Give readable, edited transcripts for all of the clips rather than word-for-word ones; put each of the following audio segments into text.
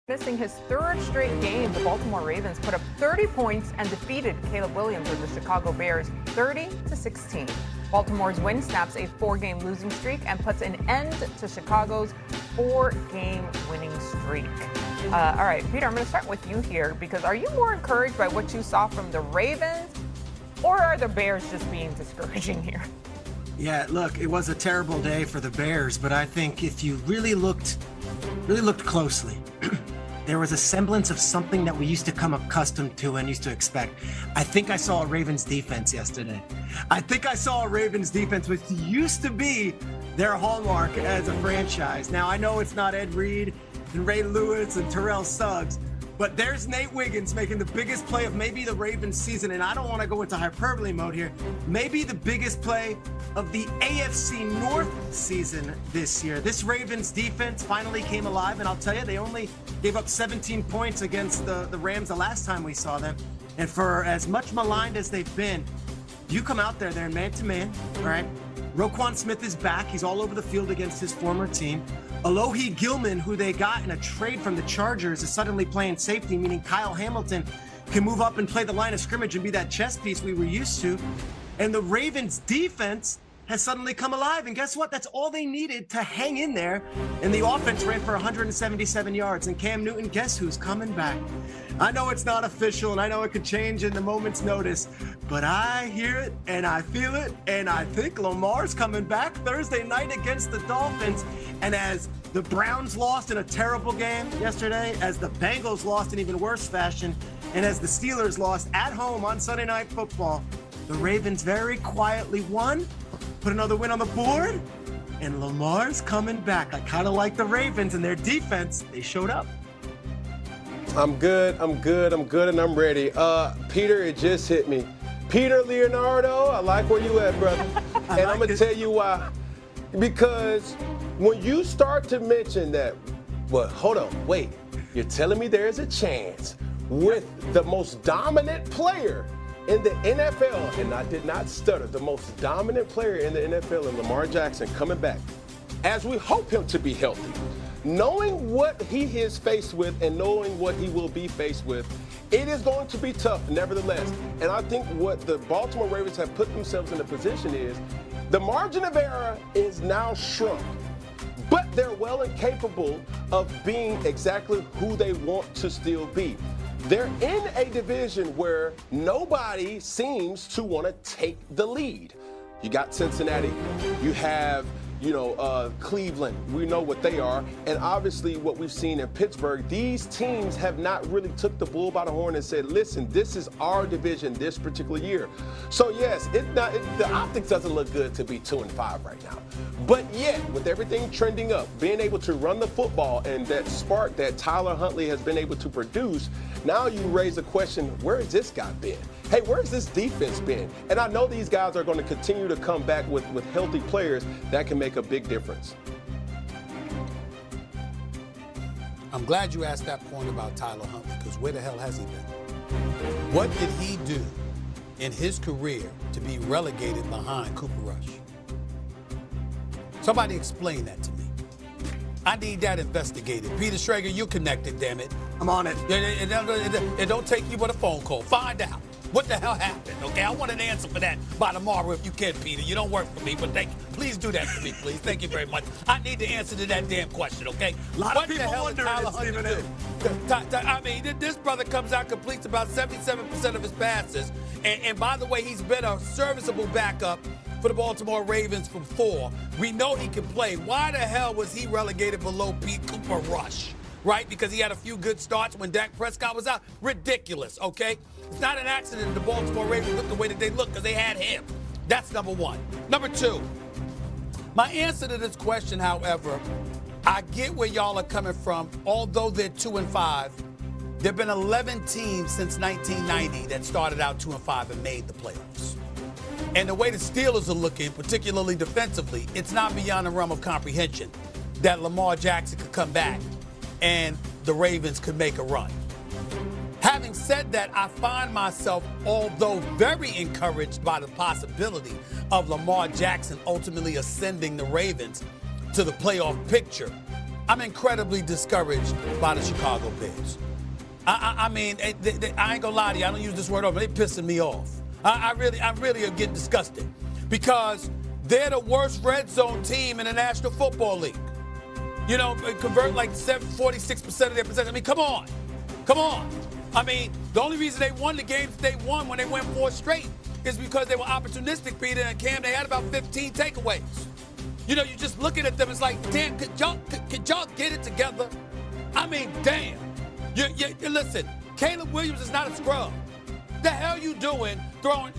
Missing his third straight game, the Baltimore Ravens put up 30 points and defeated Caleb Williams of the Chicago Bears 30-16. Baltimore's win snaps a 4-game losing streak and puts an end to Chicago's 4-game winning streak. All right, Peter, I'm going to start with you here because are you more encouraged by what you saw from the Ravens, or are the Bears just being discouraging here? Yeah, look, it was a terrible day for the Bears, but I think if you really looked closely, there was a semblance of something that we used to come accustomed to and used to expect. I think I saw a Ravens defense yesterday. I think I saw a Ravens defense, which used to be their hallmark as a franchise. Now, I know it's not Ed Reed and Ray Lewis and Terrell Suggs, but there's Nate Wiggins making the biggest play of maybe the Ravens season, and I don't want to go into hyperbole mode here, maybe the biggest play of the AFC North season this year. This Ravens defense finally came alive, and I'll tell you, they only gave up 17 points against the Rams the last time we saw them. And for as much maligned as they've been, you come out there, they're man-to-man, all right? Roquan Smith is back. He's all over the field against his former team. Alohi Gilman, who they got in a trade from the Chargers, is suddenly playing safety, meaning Kyle Hamilton can move up and play the line of scrimmage and be that chess piece we were used to. And the Ravens defense has suddenly come alive. And guess what? That's all they needed to hang in there. And the offense ran for 177 yards. And Cam Newton, guess who's coming back? I know it's not official, and I know it could change in the moment's notice, but I hear it, and I feel it, and I think Lamar's coming back Thursday night against the Dolphins. And as the Browns lost in a terrible game yesterday, as the Bengals lost in even worse fashion, and as the Steelers lost at home on Sunday Night Football, the Ravens very quietly won, put another win on the board, and Lamar's coming back. I kind of like the Ravens and their defense. They showed up. I'm good, and I'm ready. Peter, it just hit me. Peter Leonardo, I like where you at, brother. And I'm going to tell you why. Because when you start to mention that, well, hold on, wait. You're telling me there's a chance with the most dominant player in the NFL, and I did not stutter, the most dominant player in the NFL, and Lamar Jackson coming back, as we hope him to be healthy, knowing what he is faced with and knowing what he will be faced with, it is going to be tough, nevertheless. And I think what the Baltimore Ravens have put themselves in a position is the margin of error is now shrunk, but they're well and capable of being exactly who they want to still be. They're in a division where nobody seems to want to take the lead. You got Cincinnati, you have Cleveland, we know what they are, and obviously what we've seen in Pittsburgh, these teams have not really took the bull by the horn and said, listen, this is our division this particular year. So yes, the optics doesn't look good to be 2-5 right now. But yet, with everything trending up, being able to run the football and that spark that Tyler Huntley has been able to produce, now you raise the question, where has this guy been? Hey, where's this defense been? And I know these guys are going to continue to come back with healthy players that can make a big difference. I'm glad you asked that point about Tyler Huntley, because where the hell has he been? What did he do in his career to be relegated behind Cooper Rush? Somebody explain that to me. I need that investigated. Peter Schrager, you connected, damn it. I'm on it. It don't take you but a phone call. Find out. What the hell happened, okay? I want an answer for that by tomorrow if you can, Peter. You don't work for me, but please do that for me, please. Thank you very much. I need the answer to that damn question, okay? A lot of people wondering, Stephen A. I mean, this brother comes out, completes about 77% of his passes. And by the way, he's been a serviceable backup for the Baltimore Ravens from 4. We know he can play. Why the hell was he relegated below Pete Cooper Rush? Right? Because he had a few good starts when Dak Prescott was out? Ridiculous, okay? It's not an accident the Baltimore Ravens look the way that they look because they had him. That's number one. Number two, my answer to this question, however, I get where y'all are coming from. Although they're 2-5, there have been 11 teams since 1990 that started out 2-5 and made the playoffs. And the way the Steelers are looking, particularly defensively, it's not beyond the realm of comprehension that Lamar Jackson could come back and the Ravens could make a run. Having said that, I find myself, although very encouraged by the possibility of Lamar Jackson ultimately ascending the Ravens to the playoff picture, I'm incredibly discouraged by the Chicago Bears. I mean, I ain't gonna lie to you. I don't use this word often. They pissing me off. I really am getting disgusted because they're the worst red zone team in the National Football League. You know, convert like 46% of their possession. I mean, come on. I mean, the only reason they won the games they won when they went 4 straight is because they were opportunistic, Peter and Cam. They had about 15 takeaways. You know, you're just looking at them. It's like, damn, could y'all get it together? I mean, damn. You listen, Caleb Williams is not a scrub. The hell you doing throwing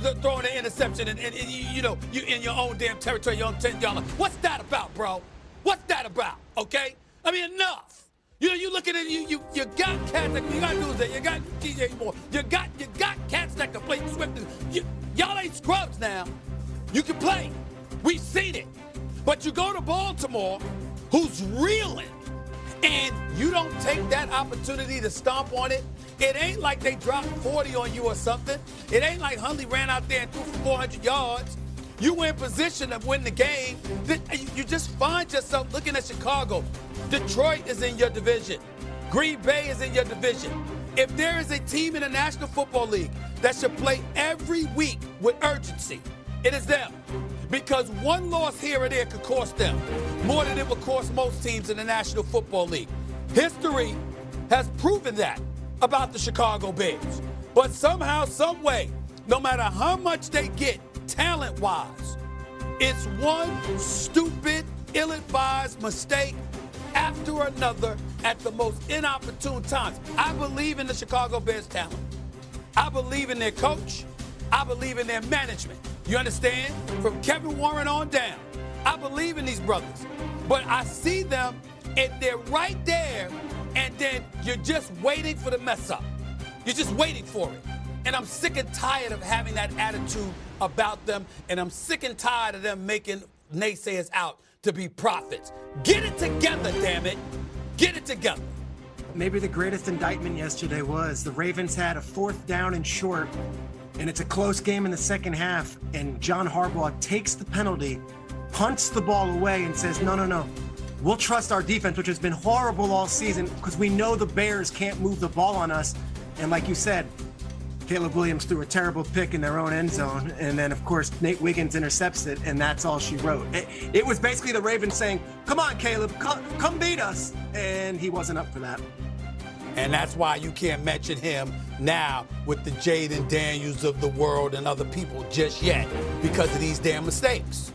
an interception and you know, you in your own damn territory, your own 10-yard. What's that about, bro? What's that about? Okay? I mean, enough. You know, you look at it, you got cats that you gotta do is that you got DJ Moore. You got cats that can play Swift. Y'all ain't scrubs now. You can play. We've seen it. But you go to Baltimore, who's reeling, and you don't take that opportunity to stomp on it. It ain't like they dropped 40 on you or something. It ain't like Hundley ran out there and threw for 400 yards. You were in position to win the game. You just find yourself looking at Chicago. Detroit is in your division. Green Bay is in your division. If there is a team in the National Football League that should play every week with urgency, it is them. Because one loss here or there could cost them more than it would cost most teams in the National Football League. History has proven that about the Chicago Bears. But somehow, some way, no matter how much they get talent-wise, it's one stupid, ill-advised mistake after another at the most inopportune times. I believe in the Chicago Bears talent. I believe in their coach. I believe in their management. You understand? From Kevin Warren on down. I believe in these brothers. But I see them and they're right there, and then you're just waiting for the mess up. You're just waiting for it. And I'm sick and tired of having that attitude about them, and I'm sick and tired of them making naysayers out to be prophets. Get it together, damn it. Get it together. Maybe the greatest indictment yesterday was the Ravens had a 4th down and short, and it's a close game in the second half, and John Harbaugh takes the penalty, punts the ball away, and says, no. We'll trust our defense, which has been horrible all season, because we know the Bears can't move the ball on us. And like you said, Caleb Williams threw a terrible pick in their own end zone, and then, of course, Nate Wiggins intercepts it, and that's all she wrote. It was basically the Ravens saying, come on, Caleb, come beat us, and he wasn't up for that. And that's why you can't mention him now with the Jaden Daniels of the world and other people just yet because of these damn mistakes.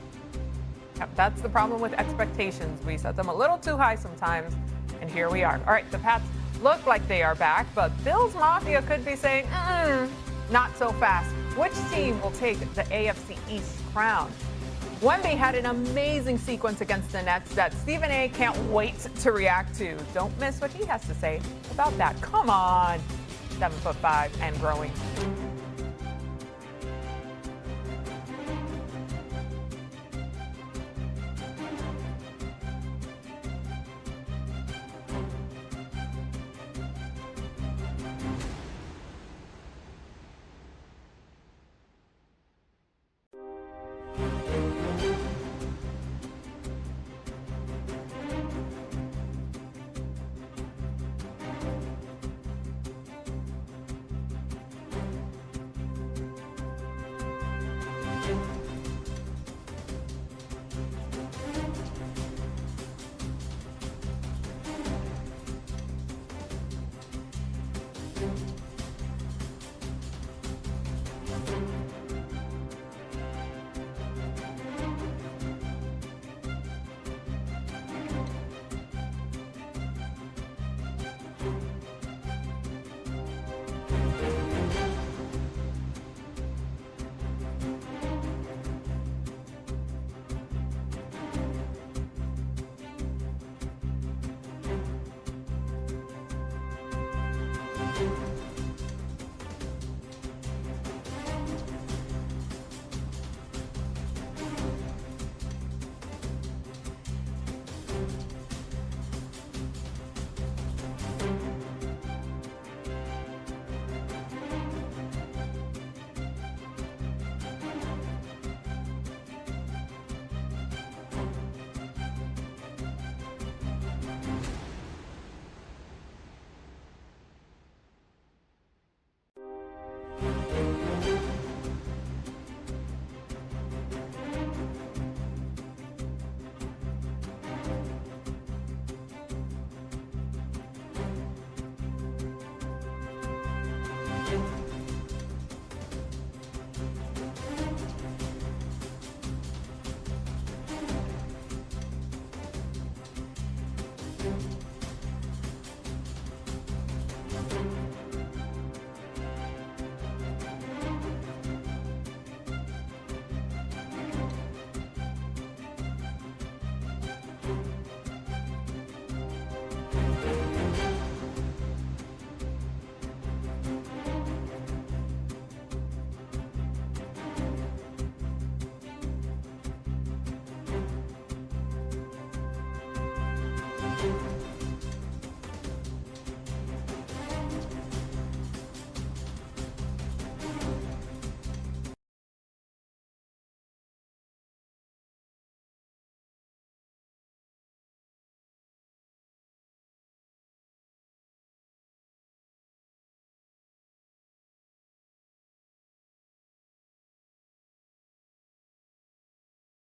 Yep, that's the problem with expectations. We set them a little too high sometimes, and here we are. All right, the Pats look like they are back, but Bills Mafia could be saying, not so fast. Which team will take the AFC East crown? Wemby had an amazing sequence against the Nets that Stephen A. can't wait to react to. Don't miss what he has to say about that. Come on, 7'5" and growing.